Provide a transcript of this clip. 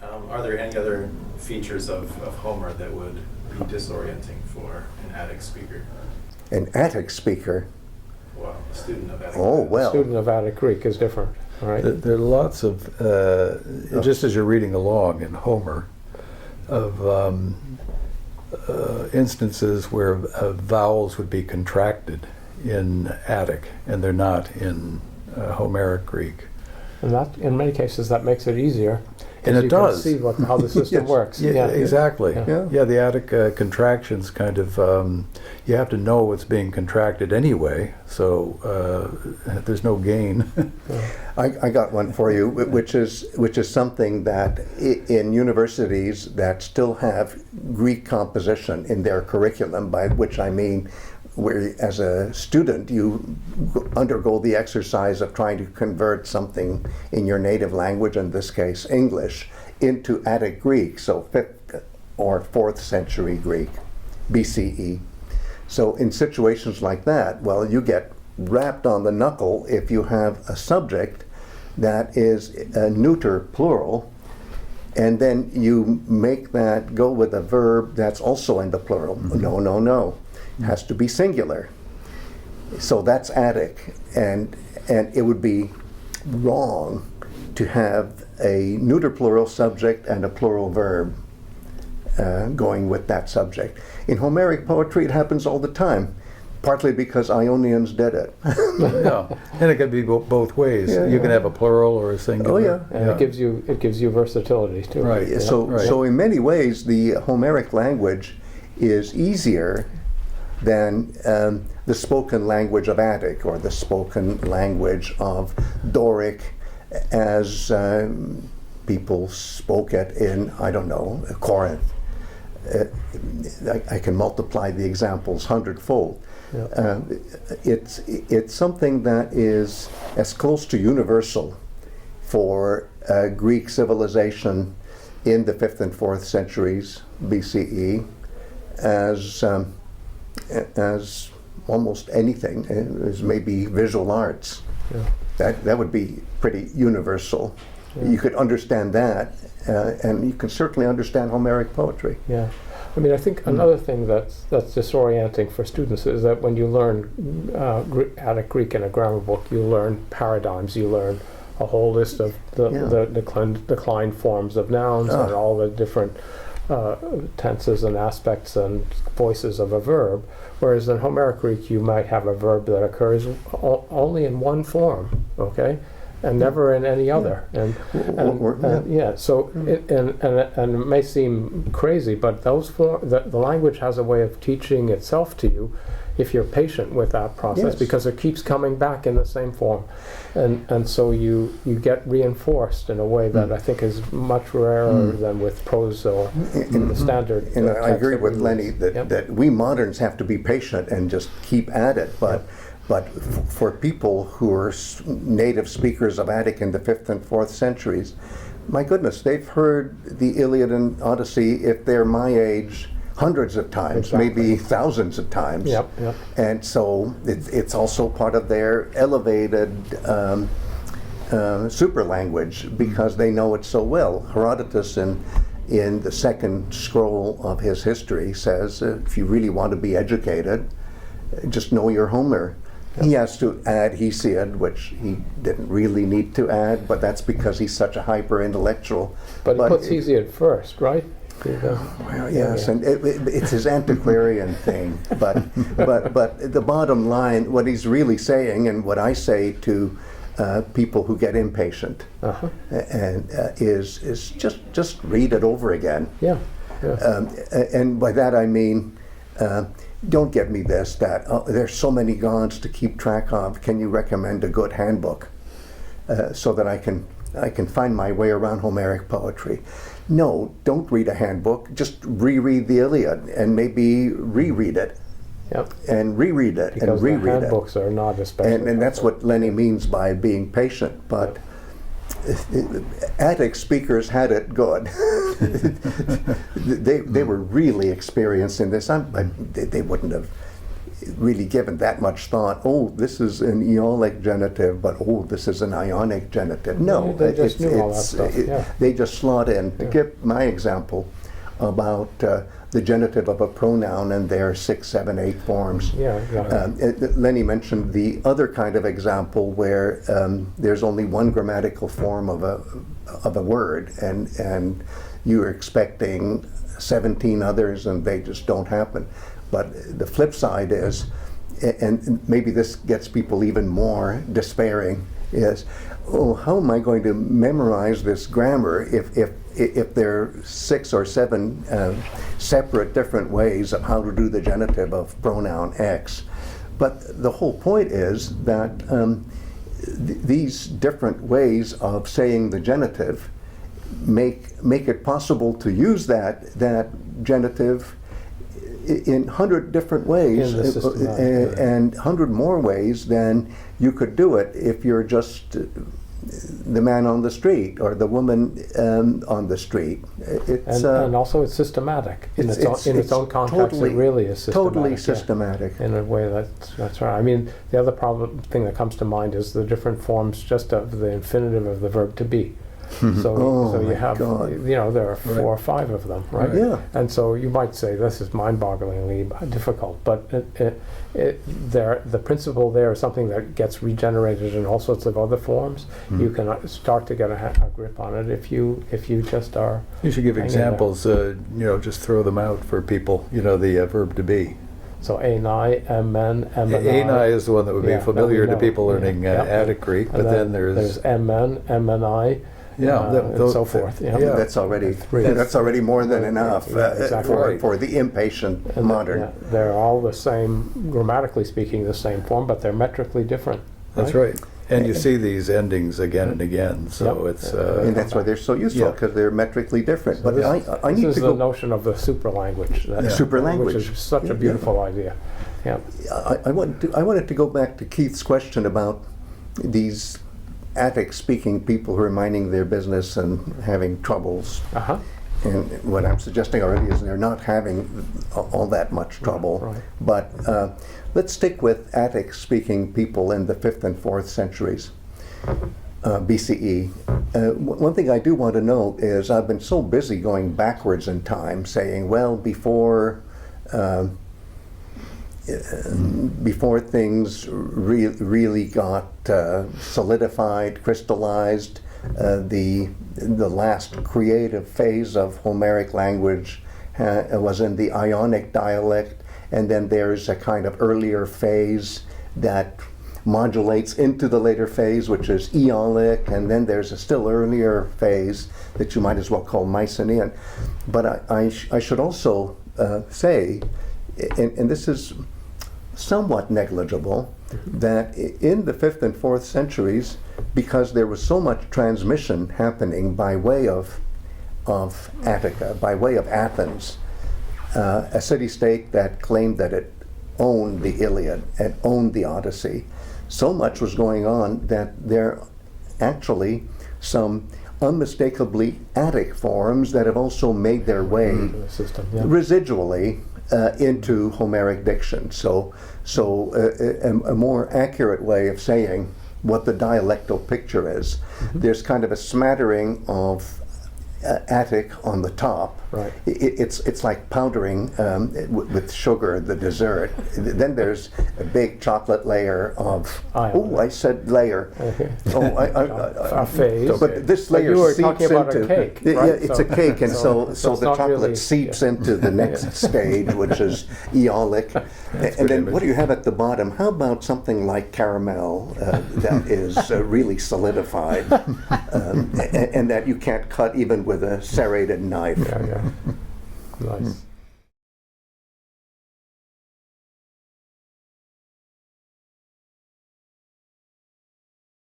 Are there any other features of Homer that would be disorienting for an Attic speaker? An Attic speaker? Well, a student of Attic. Oh, well. A student of Attic Greek is different, right? There are lots of, just as you're reading along in Homer, of instances where vowels would be contracted in Attic, and they're not in Homeric Greek. And that, in many cases, that makes it easier. And it does. You can see how the system Yes. works. Yeah, exactly. Yeah. Yeah, the Attic contractions kind of, you have to know what's being contracted anyway, so there's no gain. I got one for you, which is something that in universities that still have Greek composition in their curriculum, by which I mean where as a student you undergo the exercise of trying to convert something in your native language, in this case English, into Attic Greek, so 5th or 4th century Greek, BCE. So in situations like that, well, you get wrapped on the knuckle if you have a subject that is a neuter plural, and then you make that go with a verb that's also in the plural. No, no, no. It has to be singular. So that's Attic, and it would be wrong to have a neuter plural subject and a plural verb going with that subject. In Homeric poetry, it happens all the time, partly because Ionians did it. Yeah, and it can be both ways. Yeah, You can yeah. have a plural or a singular. Oh, yeah. And it gives you versatility too. Right. Yeah. So in many ways, the Homeric language is easier than the spoken language of Attic or the spoken language of Doric, as people spoke it in, I don't know, Corinth. I can multiply the examples hundredfold. Yeah. It's something that is as close to universal for Greek civilization in the 5th and 4th centuries BCE as almost anything, as maybe visual arts. Yeah. That would be pretty universal. Yeah. You could understand that, and you can certainly understand Homeric poetry. Yeah. I mean, I think another thing that's disorienting for students is that when you learn Attic Greek in a grammar book, you learn paradigms, you learn a whole list of the declined forms of nouns and all the different tenses and aspects and voices of a verb, whereas in Homeric Greek you might have a verb that occurs only in one form, okay, and never in any other. So it may seem crazy, but the language has a way of teaching itself to you if you're patient with that process, because it keeps coming back in the same form, and so you get reinforced in a way that I think is much rarer than with prose or the standard. And I agree with Lenny that, Yep. that we moderns have to be patient and just keep at it, but for people who are native speakers of Attic in the 5th and 4th centuries, my goodness, they've heard the Iliad and Odyssey, if they're my age, hundreds of times, maybe thousands of times. Yep. And so it's also part of their elevated super language because they know it so well. Herodotus in the second scroll of his history says, if you really want to be educated, just know your Homer. He has to add Hesiod, which he didn't really need to add, but that's because he's such a hyper-intellectual. But he puts Hesiod first, right? Well, yes, and it's his antiquarian thing. But the bottom line, what he's really saying, and what I say to people who get impatient, and is just read it over again. Yeah. And by that I mean, don't get me this, that there's so many gods to keep track of. Can you recommend a good handbook so that I can find my way around Homeric poetry? No, don't read a handbook. Just reread the Iliad and maybe reread it. Yep. And reread it Because and reread the it. handbooks are not especially And that's what Lenny means by being patient. But Attic speakers had it good. They were really experienced in this. They wouldn't have really given that much thought. Oh, this is an Aeolic genitive, but oh, this is an Ionic genitive. No, They just knew all that stuff. they just slot in. To give my example about the genitive of a pronoun and their 6, 7, 8 forms. Yeah, exactly. Lenny mentioned the other kind of example where there's only one grammatical form of a word, and you're expecting 17 others, and they just don't happen. But the flip side is, and maybe this gets people even more despairing, is, oh, how am I going to memorize this grammar if there are 6 or 7 separate different ways of how to do the genitive of pronoun X? But the whole point is that these different ways of saying the genitive make it possible to use that genitive in 100 different ways, In the system, and 100 more ways than you could do it if you're just the man on the street or the woman on the street. It's, and also it's systematic in its own context. Totally, it really is systematic. Totally systematic. Yeah. In a way that's right. I mean, the other thing that comes to mind is the different forms just of the infinitive of the verb to be. So you have, there are 4 or 5 of them, right? Yeah. And so you might say this is mind-bogglingly difficult, but the principle there is something that gets regenerated in all sorts of other forms. You can start to get a grip on it if you just are. You should give examples. Just throw them out for people. The verb to be. So Anai, Mn, Mni. Anai is the one that would be familiar to know. people learning Attic Greek, but then there's Mn, Mni. And so forth. Yeah. That's already more than enough for the impatient modern. They're all the same, grammatically speaking, the same form, but they're metrically different. That's right. And you see these endings again and again, so it's... and that's why they're so useful, because they're metrically different. So but I need to the notion of the superlanguage. Superlanguage. Which is such a beautiful idea. Yeah. I wanted to go back to Keith's question about these Attic-speaking people who are minding their business and having troubles. And what I'm suggesting already is they're not having all that much trouble. Right. But let's stick with Attic-speaking people in the 5th and 4th centuries, BCE. One thing I do want to note is I've been so busy going backwards in time, saying, well, before things really got solidified, crystallized, the last creative phase of Homeric language was in the Ionic dialect, and then there's a kind of earlier phase that modulates into the later phase, which is Aeolic, and then there's a still earlier phase that you might as well call Mycenaean. But I should also say, and this is somewhat negligible, that in the 5th and 4th centuries, because there was so much transmission happening by way of Attica, by way of Athens, a city-state that claimed that it owned the Iliad and owned the Odyssey, so much was going on that there are actually some unmistakably Attic forms that have also made their way residually into Homeric diction. So a more accurate way of saying what the dialectal picture is. There's kind of a smattering of Attic on the top. Right. It's like powdering with sugar the dessert. Then there's a big chocolate layer of. I said layer. Okay. A phase. But this layer you were seeps talking about into a cake, right? Yeah, it's a cake, and so the chocolate really, seeps into the next stage, which is Aeolic. And then what do you have at the bottom? How about something like caramel that is really solidified, and that you can't cut even with a serrated knife? Yeah. Nice.